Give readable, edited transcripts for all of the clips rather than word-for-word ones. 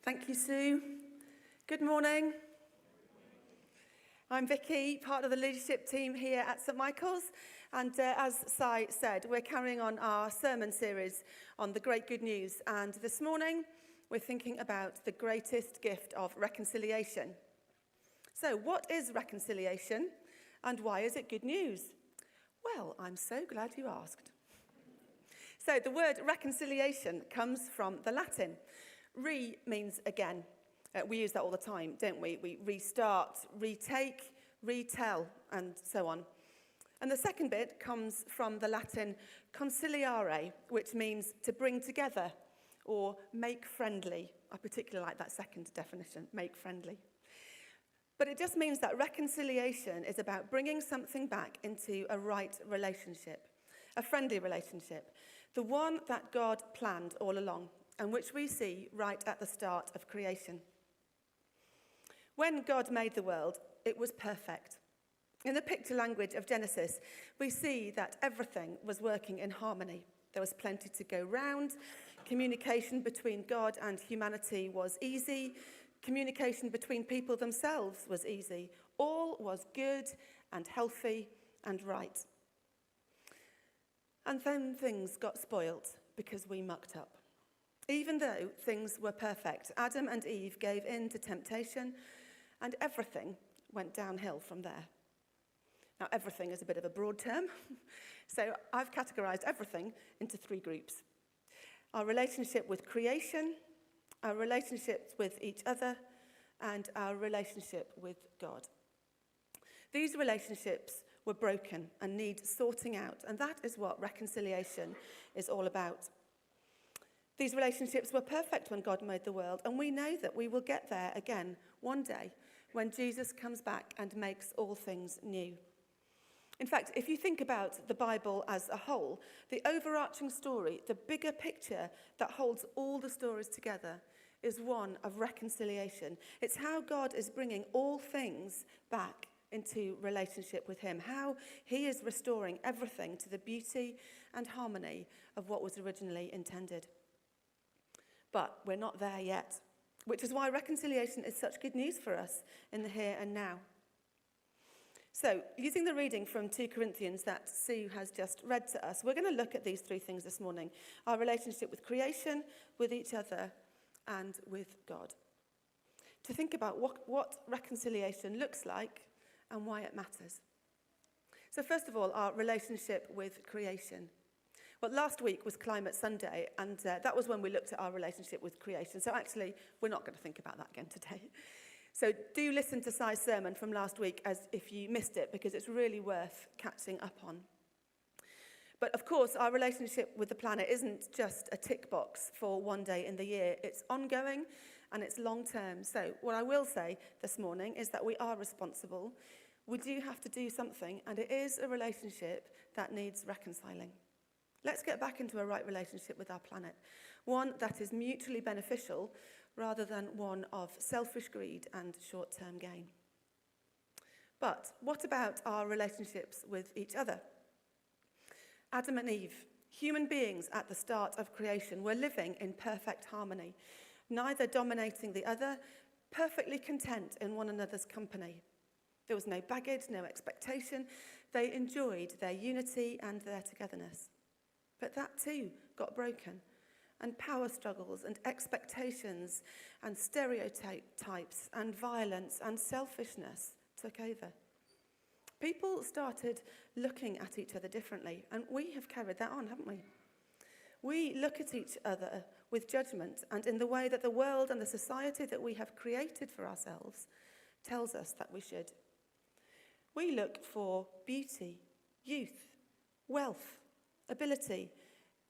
Thank you, Sue. Good morning. I'm Vicky, part of the leadership team here at St Michael's. And as Si said, we're carrying on our sermon series on the great good news. And this morning, we're thinking about the greatest gift of reconciliation. So what is reconciliation and why is it good news? Well, I'm so glad you asked. So the word reconciliation comes from the Latin. Re means again. We use that all the time, don't we? We restart, retake, retell, and so on. And the second bit comes from the Latin conciliare, which means to bring together or make friendly. I particularly like that second definition, make friendly. But it just means that reconciliation is about bringing something back into a right relationship, a friendly relationship, the one that God planned all along, and which we see right at the start of creation. When God made the world, it was perfect. In the picture language of Genesis, we see that everything was working in harmony. There was plenty to go round. Communication between God and humanity was easy. Communication between people themselves was easy. All was good and healthy and right. And then things got spoilt because we mucked up. Even though things were perfect, Adam and Eve gave in to temptation, and everything went downhill from there. Now, everything is a bit of a broad term, so I've categorized everything into three groups. Our relationship with creation, our relationships with each other, and our relationship with God. These relationships were broken and need sorting out, and that is what reconciliation is all about. These relationships were perfect when God made the world, and we know that we will get there again one day when Jesus comes back and makes all things new. In fact, if you think about the Bible as a whole, the overarching story, the bigger picture that holds all the stories together is one of reconciliation. It's how God is bringing all things back into relationship with him, how he is restoring everything to the beauty and harmony of what was originally intended. But we're not there yet, which is why reconciliation is such good news for us in the here and now. So, using the reading from 2 Corinthians that Sue has just read to us, we're going to look at these three things this morning: our relationship with creation, with each other, and with God. To think about what reconciliation looks like and why it matters. So first of all, our relationship with creation. Well, last week was Climate Sunday, and that was when we looked at our relationship with creation. So actually, we're not going to think about that again today. So do listen to Si's sermon from last week as if you missed it, because it's really worth catching up on. But of course, our relationship with the planet isn't just a tick box for one day in the year. It's ongoing and it's long term. So what I will say this morning is that we are responsible. We do have to do something, and it is a relationship that needs reconciling. Let's get back into a right relationship with our planet, one that is mutually beneficial rather than one of selfish greed and short-term gain. But what about our relationships with each other? Adam and Eve, human beings at the start of creation, were living in perfect harmony, neither dominating the other, perfectly content in one another's company. There was no baggage, no expectation. They enjoyed their unity and their togetherness. But that too got broken, and power struggles and expectations and stereotypes and violence and selfishness took over. People started looking at each other differently, and we have carried that on, haven't we? We look at each other with judgment, and in the way that the world and the society that we have created for ourselves tells us that we should. We look for beauty, youth, wealth, ability,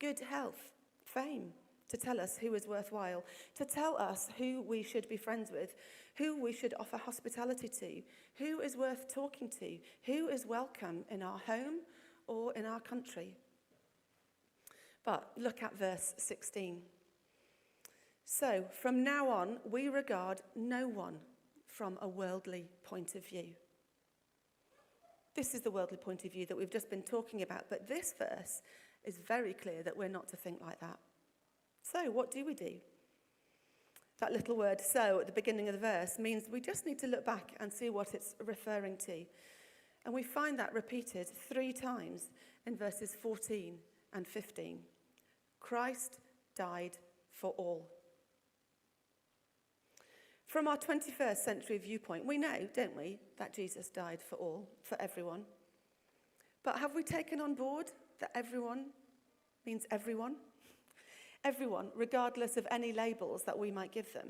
good health, fame, to tell us who is worthwhile, to tell us who we should be friends with, who we should offer hospitality to, who is worth talking to, who is welcome in our home or in our country. But look at verse 16. So, from now on, we regard no one from a worldly point of view. This is the worldly point of view that we've just been talking about, but this verse is very clear that we're not to think like that. So what do we do? That little word so at the beginning of the verse means we just need to look back and see what it's referring to. And we find that repeated 3 times in verses 14 and 15. Christ died for all. From our 21st century viewpoint, we know, don't we, that Jesus died for all, for everyone. But have we taken on board that everyone means everyone? Everyone, regardless of any labels that we might give them.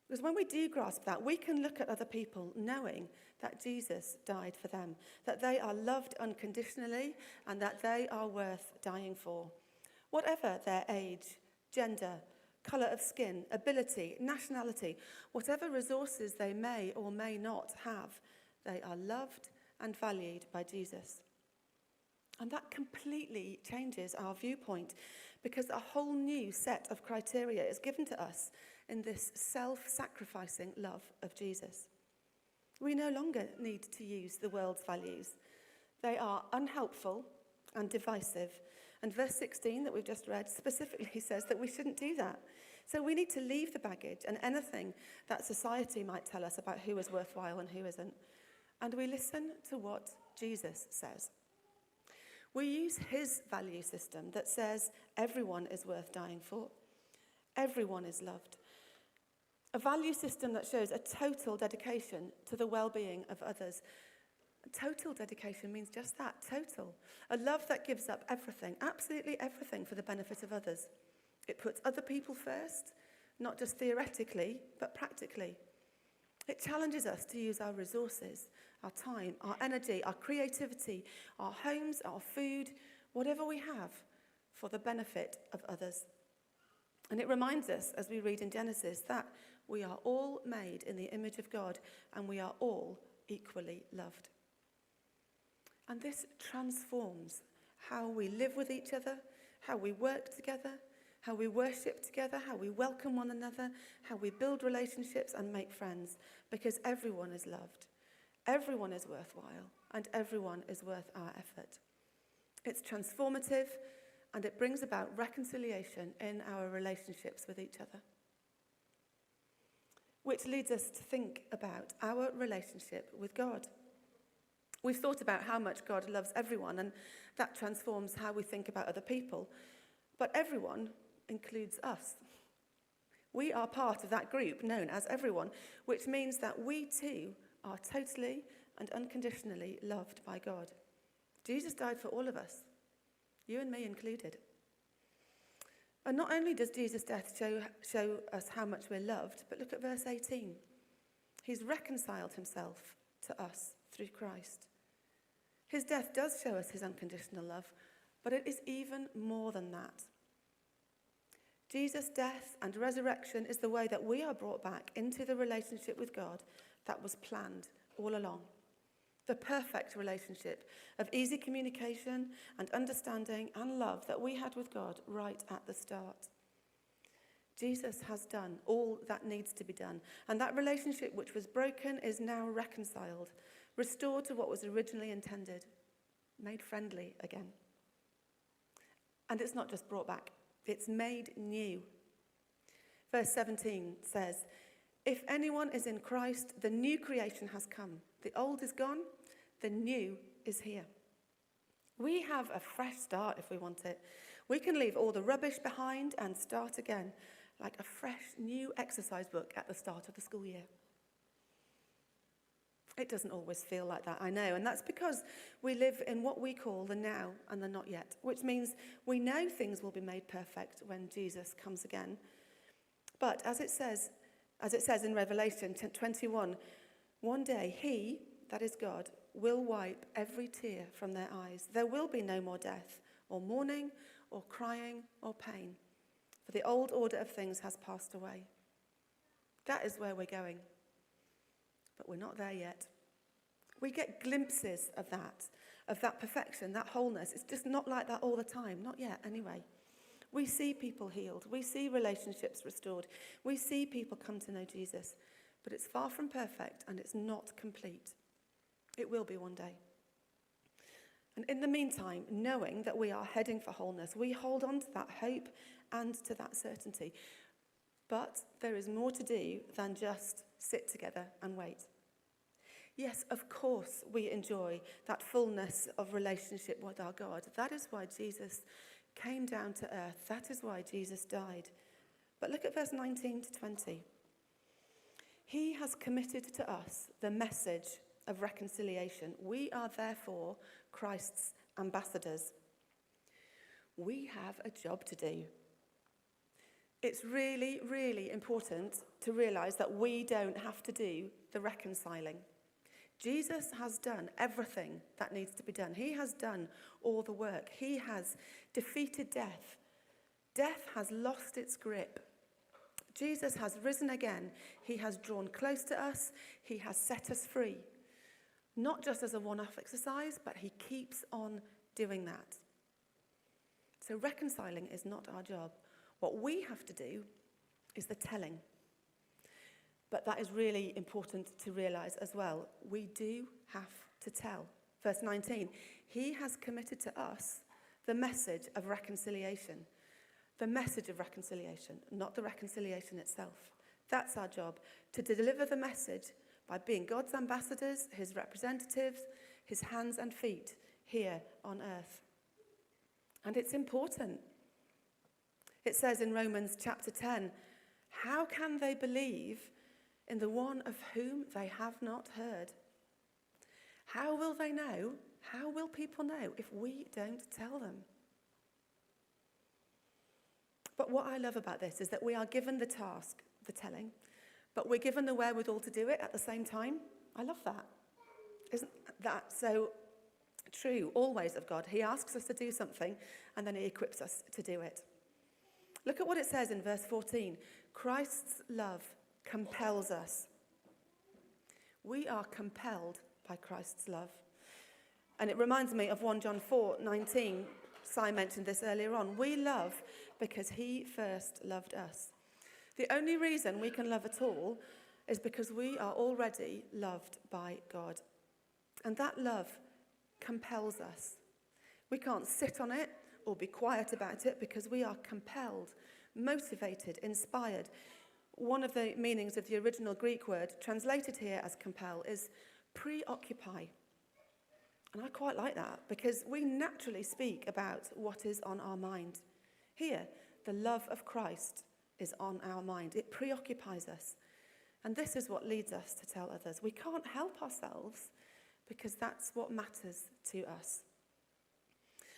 Because when we do grasp that, we can look at other people knowing that Jesus died for them, that they are loved unconditionally and that they are worth dying for. Whatever their age, gender, colour of skin, ability, nationality, whatever resources they may or may not have, they are loved and valued by Jesus. And that completely changes our viewpoint, because a whole new set of criteria is given to us in this self-sacrificing love of Jesus. We no longer need to use the world's values. They are unhelpful and divisive. And verse 16 that we've just read specifically says that we shouldn't do that. So we need to leave the baggage and anything that society might tell us about who is worthwhile and who isn't. And we listen to what Jesus says. We use his value system that says everyone is worth dying for. Everyone is loved. A value system that shows a total dedication to the well-being of others. Total dedication means just that, total. A love that gives up everything, absolutely everything, for the benefit of others. It puts other people first, not just theoretically, but practically. It challenges us to use our resources, our time, our energy, our creativity, our homes, our food, whatever we have, for the benefit of others. And it reminds us, as we read in Genesis, that we are all made in the image of God and we are all equally loved. And this transforms how we live with each other, how we work together, how we worship together, how we welcome one another, how we build relationships and make friends, because everyone is loved, everyone is worthwhile, and everyone is worth our effort. It's transformative, and it brings about reconciliation in our relationships with each other. Which leads us to think about our relationship with God. We've thought about how much God loves everyone, and that transforms how we think about other people. But everyone includes us. We are part of that group known as everyone, which means that we too are totally and unconditionally loved by God. Jesus died for all of us, you and me included. And not only does Jesus' death show us how much we're loved, but look at verse 18. He's reconciled himself to us through Christ. His death does show us his unconditional love, but it is even more than that. Jesus' death and resurrection is the way that we are brought back into the relationship with God that was planned all along. The perfect relationship of easy communication and understanding and love that we had with God right at the start. Jesus has done all that needs to be done, and that relationship which was broken is now reconciled, restored to what was originally intended, made friendly again. And it's not just brought back, it's made new. Verse 17 says, "If anyone is in Christ, the new creation has come. The old is gone, the new is here." We have a fresh start if we want it. We can leave all the rubbish behind and start again, like a fresh new exercise book at the start of the school year. It doesn't always feel like that, I know, and that's because we live in what we call the now and the not yet, which means we know things will be made perfect when Jesus comes again. But as it says in Revelation 21, one day he, that is God, will wipe every tear from their eyes. There will be no more death, or mourning, or crying, or pain, for the old order of things has passed away. That is where we're going. But we're not there yet. We get glimpses of that perfection, that wholeness. It's just not like that all the time, not yet anyway. We see people healed. We see relationships restored. We see people come to know Jesus. But it's far from perfect and it's not complete. It will be one day. And in the meantime, knowing that we are heading for wholeness, we hold on to that hope and to that certainty. But there is more to do than just sit together and wait. Yes, of course, we enjoy that fullness of relationship with our God. That is why Jesus came down to earth. That is why Jesus died. But look at verse 19 to 20. He has committed to us the message of reconciliation. We are therefore Christ's ambassadors. We have a job to do. It's really, really important to realise that we don't have to do the reconciling. Jesus has done everything that needs to be done. He has done all the work. He has defeated death. Death has lost its grip. Jesus has risen again. He has drawn close to us. He has set us free. Not just as a one-off exercise, but he keeps on doing that. So reconciling is not our job. What we have to do is the telling. But that is really important to realise as well. We do have to tell. Verse 19, he has committed to us the message of reconciliation. The message of reconciliation, not the reconciliation itself. That's our job, to deliver the message by being God's ambassadors, his representatives, his hands and feet here on earth. And it's important. It says in Romans chapter 10, how can they believe in the one of whom they have not heard? How will they know? How will people know if we don't tell them? But what I love about this is that we are given the task, the telling, but we're given the wherewithal to do it at the same time. I love that. Isn't that so true always of God? He asks us to do something and then he equips us to do it. Look at what it says in verse 14. Christ's love compels us. We are compelled by Christ's love. And it reminds me of 1 John 4:19. Si mentioned this earlier on. We love because he first loved us. The only reason we can love at all is because we are already loved by God. And that love compels us. We can't sit on it or be quiet about it because we are compelled, motivated, inspired. One of the meanings of the original Greek word, translated here as compel, is preoccupy. And I quite like that because we naturally speak about what is on our mind. Here, the love of Christ is on our mind. It preoccupies us. And this is what leads us to tell others. We can't help ourselves because that's what matters to us.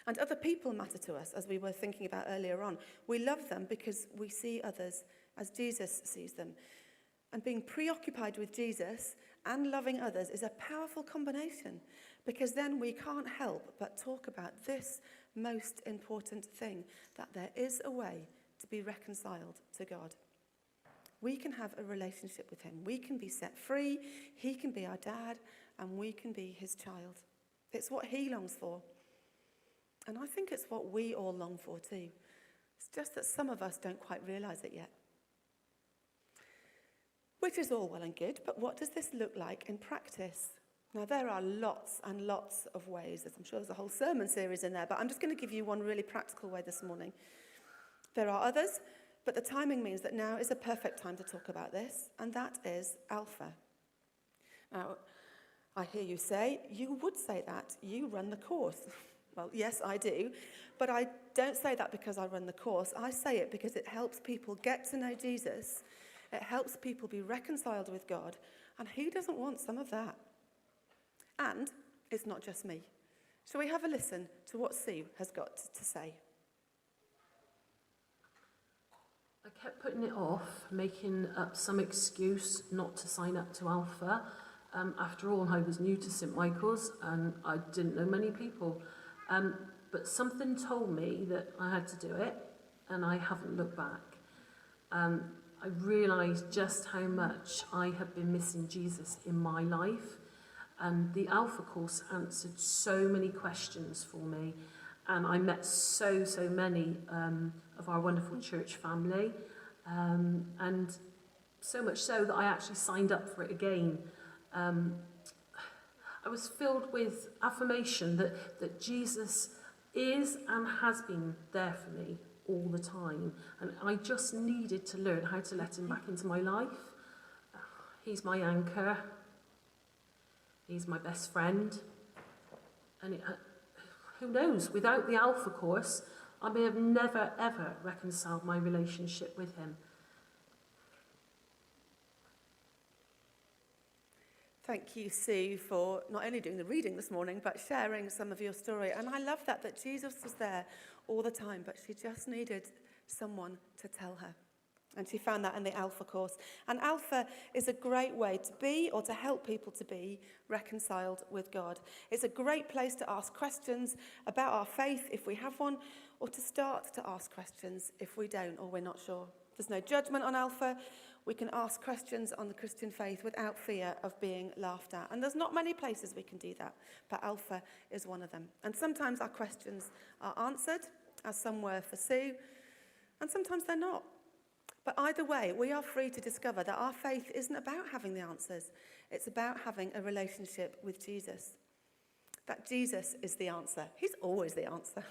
And other people matter to us, as we were thinking about earlier on. We love them because we see others as Jesus sees them. And being preoccupied with Jesus and loving others is a powerful combination, because then we can't help but talk about this most important thing, that there is a way to be reconciled to God. We can have a relationship with him. We can be set free. He can be our dad, and we can be his child. It's what he longs for. And I think it's what we all long for too. It's just that some of us don't quite realise it yet. Which is all well and good, but what does this look like in practice? Now, there are lots and lots of ways. I'm sure there's a whole sermon series in there, but I'm just going to give you one really practical way this morning. There are others, but the timing means that now is a perfect time to talk about this, and that is Alpha. Now, I hear you say, you would say that. You run the course. Well, yes, I do, but I don't say that because I run the course. I say it because it helps people get to know Jesus. It helps people be reconciled with God, and who doesn't want some of that? And it's not just me. Shall we have a listen to what Sue has got to say? I kept putting it off, making up some excuse not to sign up to Alpha. After all, I was new to St Michael's and I didn't know many people. But something told me that I had to do it, and I haven't looked back. I realised just how much I had been missing Jesus in my life. And the Alpha course answered so many questions for me. And I met so many of our wonderful church family. And so much so that I actually signed up for it again. I was filled with affirmation that Jesus is and has been there for me all the time. And I just needed to learn how to let him back into my life. He's my anchor. He's my best friend. And who knows, without the Alpha course, I may have never, ever reconciled my relationship with him. Thank you, Sue, for not only doing the reading this morning, but sharing some of your story. And I love that Jesus was there all the time, but she just needed someone to tell her. And she found that in the Alpha course. And Alpha is a great way to be, or to help people to be, reconciled with God. It's a great place to ask questions about our faith, if we have one, or to start to ask questions if we don't, or we're not sure. There's no judgment on Alpha. We can ask questions on the Christian faith without fear of being laughed at. And there's not many places we can do that, but Alpha is one of them. And sometimes our questions are answered, as some were for Sue, and sometimes they're not. But either way, we are free to discover that our faith isn't about having the answers. It's about having a relationship with Jesus. That Jesus is the answer. He's always the answer.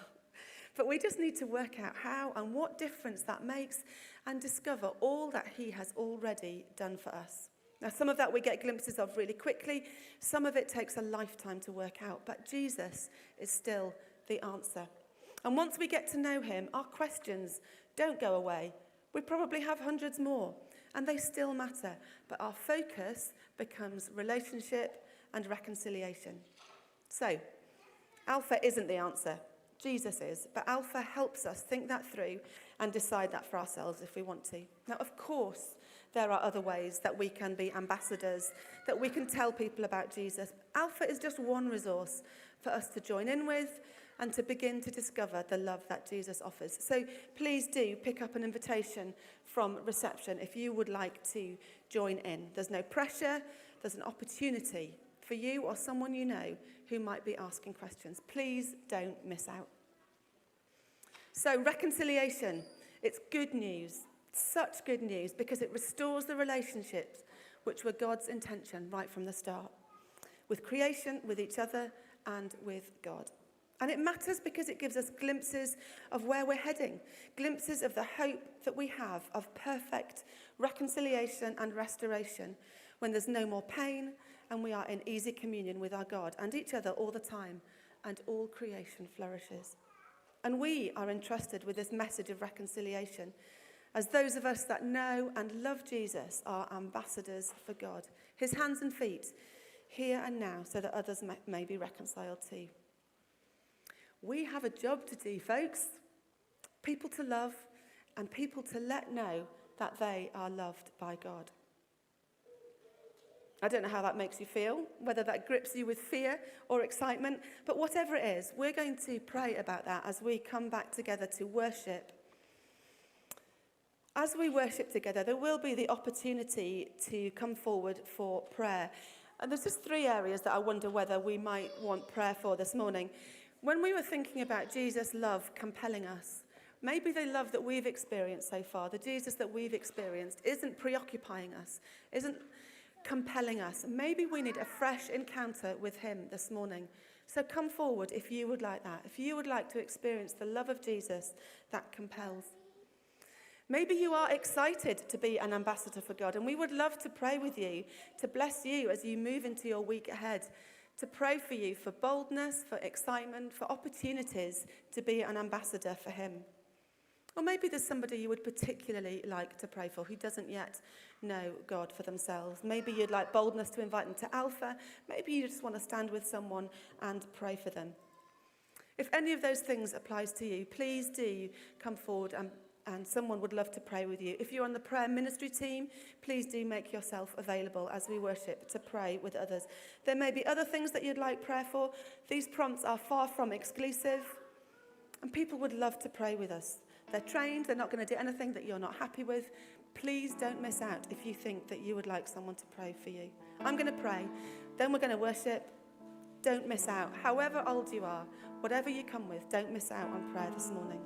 But we just need to work out how and what difference that makes and discover all that he has already done for us. Now, some of that we get glimpses of really quickly. Some of it takes a lifetime to work out. But Jesus is still the answer. And once we get to know him, our questions don't go away. We probably have hundreds more, and they still matter. But our focus becomes relationship and reconciliation. So, Alpha isn't the answer. Jesus is. But Alpha helps us think that through and decide that for ourselves if we want to. Now, of course, there are other ways that we can be ambassadors, that we can tell people about Jesus. Alpha is just one resource for us to join in with and to begin to discover the love that Jesus offers. So please do pick up an invitation from reception if you would like to join in. There's no pressure. There's an opportunity for you or someone you know who might be asking questions. Please don't miss out. So reconciliation, it's good news. Such good news because it restores the relationships which were God's intention right from the start. With creation, with each other, and with God. And it matters because it gives us glimpses of where we're heading, glimpses of the hope that we have of perfect reconciliation and restoration when there's no more pain and we are in easy communion with our God and each other all the time, and all creation flourishes. And we are entrusted with this message of reconciliation as those of us that know and love Jesus are ambassadors for God, his hands and feet, here and now, so that others may be reconciled too. We have a job to do, folks. People to love and people to let know that they are loved by God. I don't know how that makes you feel, whether that grips you with fear or excitement, but whatever it is, we're going to pray about that as we come back together to worship. As we worship together, there will be the opportunity to come forward for prayer. And there's just 3 areas that I wonder whether we might want prayer for this morning. When we were thinking about Jesus' love compelling us, maybe the love that we've experienced so far, the Jesus that we've experienced, isn't preoccupying us, isn't compelling us. Maybe we need a fresh encounter with him this morning. So come forward if you would like that, if you would like to experience the love of Jesus that compels. Maybe you are excited to be an ambassador for God, and we would love to pray with you, to bless you as you move into your week ahead, to pray for you for boldness, for excitement, for opportunities to be an ambassador for him. Or maybe there's somebody you would particularly like to pray for who doesn't yet know God for themselves. Maybe you'd like boldness to invite them to Alpha. Maybe you just want to stand with someone and pray for them. If any of those things applies to you, please do come forward and someone would love to pray with you. If you're on the prayer ministry team, please do make yourself available as we worship to pray with others. There may be other things that you'd like prayer for. These prompts are far from exclusive, and people would love to pray with us. They're trained. They're not going to do anything that you're not happy with. Please don't miss out if you think that you would like someone to pray for you. I'm going to pray. Then we're going to worship. Don't miss out. However old you are, whatever you come with, don't miss out on prayer this morning.